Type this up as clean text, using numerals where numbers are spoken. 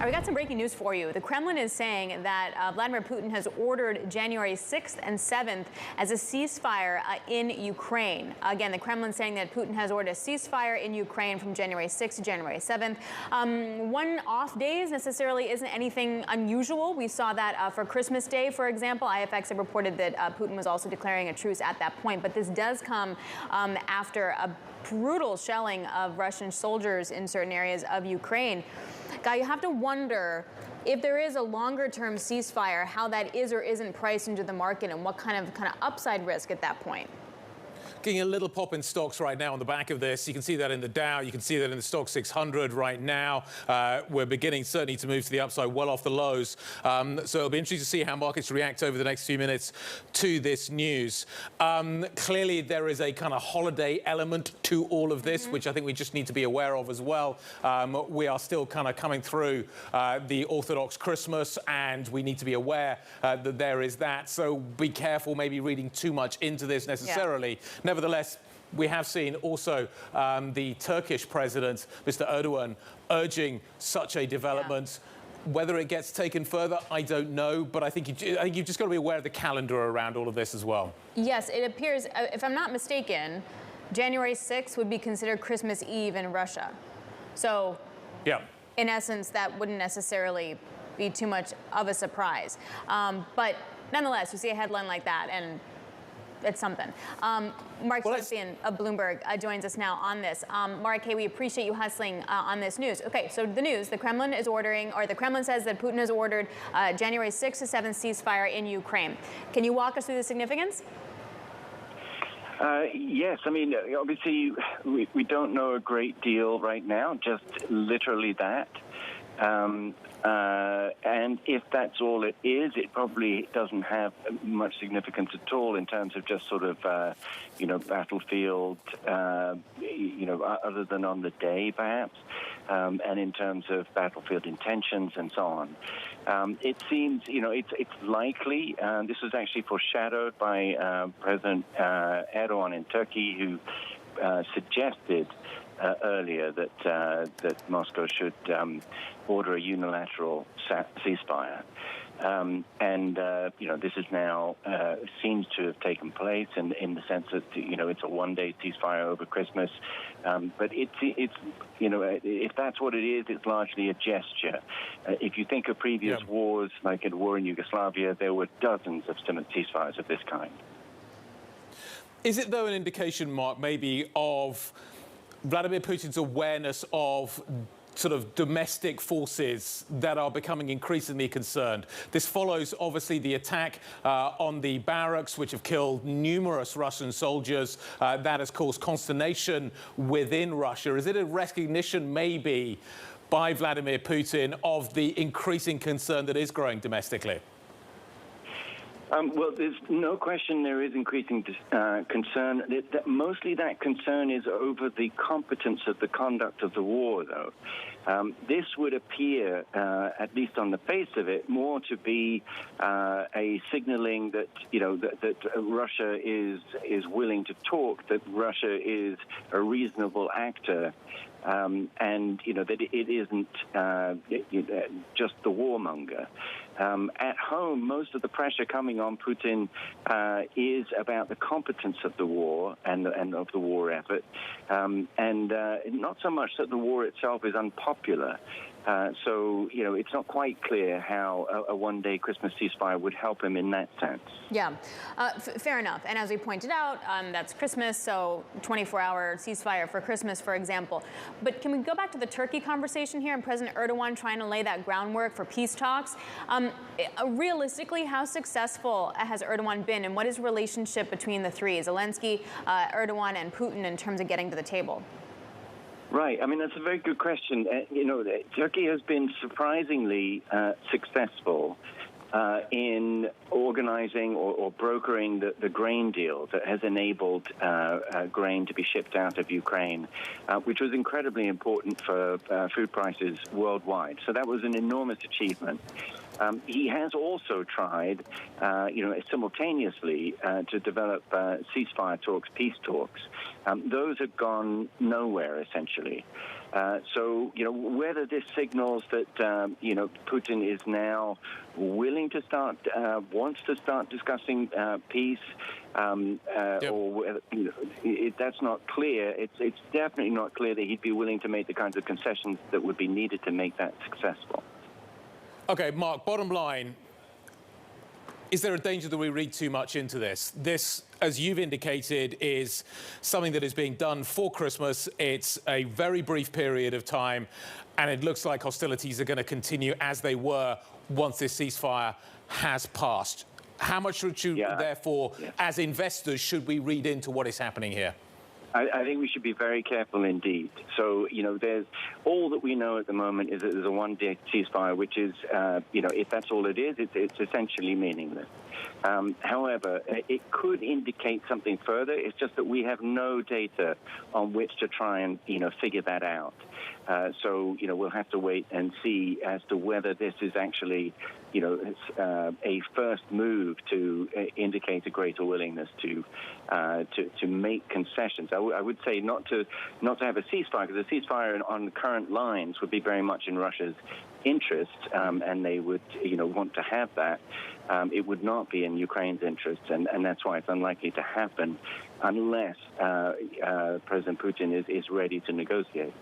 All right, we got some breaking news for you. The Kremlin is saying that Vladimir Putin has ordered January 6th and 7th as a ceasefire in Ukraine. Again, the Kremlin saying that Putin has ordered a ceasefire in Ukraine from January 6th to January 7th. One off days necessarily isn't anything unusual. We saw that for Christmas Day, for example. IFX have reported that Putin was also declaring a truce at that point. But this does come after a brutal shelling of Russian soldiers in certain areas of Ukraine. Guy, you have to wonder if there is a longer-term ceasefire, how that is or isn't priced into the market and what kind of upside risk at that point. Getting a little pop in stocks right now on the back of this. You can see that in the Dow. You can see that in the Stock 600 right now. We're beginning certainly to move to the upside, well off the lows. So it'll be interesting to see how markets react over the next few minutes to this news. Clearly, there is a kind of holiday element to all of this, which I think we just need to be aware of as well. We are still kind of coming through the Orthodox Christmas, and we need to be aware that there is that. So be careful maybe reading too much into this necessarily. Yeah. Nevertheless, we have seen also the Turkish president, Mr. Erdogan, urging such a development. Yeah. Whether it gets taken further, I don't know. But I think you've just got to be aware of the calendar around all of this as well. Yes, it appears, if I'm not mistaken, January 6th would be considered Christmas Eve in Russia. So, yeah, in essence, that wouldn't necessarily be too much of a surprise. But nonetheless, you see a headline like that, and it's something. Marc of Bloomberg joins us now on this. Marc, hey, we appreciate you hustling on this news. Okay, so the news, the Kremlin is ordering, or the Kremlin says that Putin has ordered January 6th to 7th ceasefire in Ukraine. Can you walk us through the significance? Yes, I mean, obviously, we don't know a great deal right now, just literally that. And if that's all it is, it probably doesn't have much significance at all in terms of just sort of, battlefield, other than on the day, perhaps, and in terms of battlefield intentions and so on. It seems, it's likely, this was actually foreshadowed by President Erdogan in Turkey, who suggested earlier that Moscow should order a unilateral ceasefire. This is now seems to have taken place in the sense that, it's a one-day ceasefire over Christmas. But it's if that's what it is, it's largely a gesture. If you think of previous wars, like the war in Yugoslavia, there were dozens of ceasefires of this kind. Is it, though, an indication, Marc, maybe of Vladimir Putin's awareness of sort of domestic forces that are becoming increasingly concerned? This follows, obviously, the attack on the barracks, which have killed numerous Russian soldiers. That has caused consternation within Russia. Is it a recognition, maybe, by Vladimir Putin of the increasing concern that is growing domestically? Well, there's no question there is increasing concern. Mostly that concern is over the competence of the conduct of the war, though. This would appear, at least on the face of it, more to be a signaling that, that Russia is willing to talk, that Russia is a reasonable actor. And, that it isn't just the warmonger. At home, most of the pressure coming on Putin is about the competence of the war and of the war effort, and not so much that the war itself is unpopular. So, it's not quite clear how a one-day Christmas ceasefire would help him in that sense. Yeah, fair enough. And as we pointed out, that's Christmas, so 24-hour ceasefire for Christmas, for example. But can we go back to the Turkey conversation here and President Erdogan trying to lay that groundwork for peace talks? Realistically, how successful has Erdogan been, and what is the relationship between the three, Zelensky, Erdogan, and Putin, in terms of getting to the table? Right. I mean, that's a very good question. Turkey has been surprisingly successful in organizing or brokering the grain deal that has enabled grain to be shipped out of Ukraine, which was incredibly important for food prices worldwide. So that was an enormous achievement. He has also tried, simultaneously to develop ceasefire talks, peace talks. Those have gone nowhere, essentially. So, whether this signals that, Putin is now willing to start, wants to start discussing peace, or whether, that's not clear. It's definitely not clear that he'd be willing to make the kinds of concessions that would be needed to make that successful. Okay, Marc, bottom line, is there a danger that we read too much into this? This, as you've indicated, is something that is being done for Christmas. It's a very brief period of time, and it looks like hostilities are going to continue as they were once this ceasefire has passed. How much should you, therefore, as investors, should we read into what is happening here? I think we should be very careful indeed. So, there's all that we know at the moment is that there's a one-day ceasefire, which is, if that's all it is, it's essentially meaningless. However, it could indicate something further. It's just that we have no data on which to try and, figure that out. So, we'll have to wait and see as to whether this is actually, a first move to indicate a greater willingness to make concessions. I would say not to have a ceasefire, because a ceasefire on the current lines would be very much in Russia's interest, and they would, want to have that. It would not be in Ukraine's interest, and that's why it's unlikely to happen unless President Putin is ready to negotiate.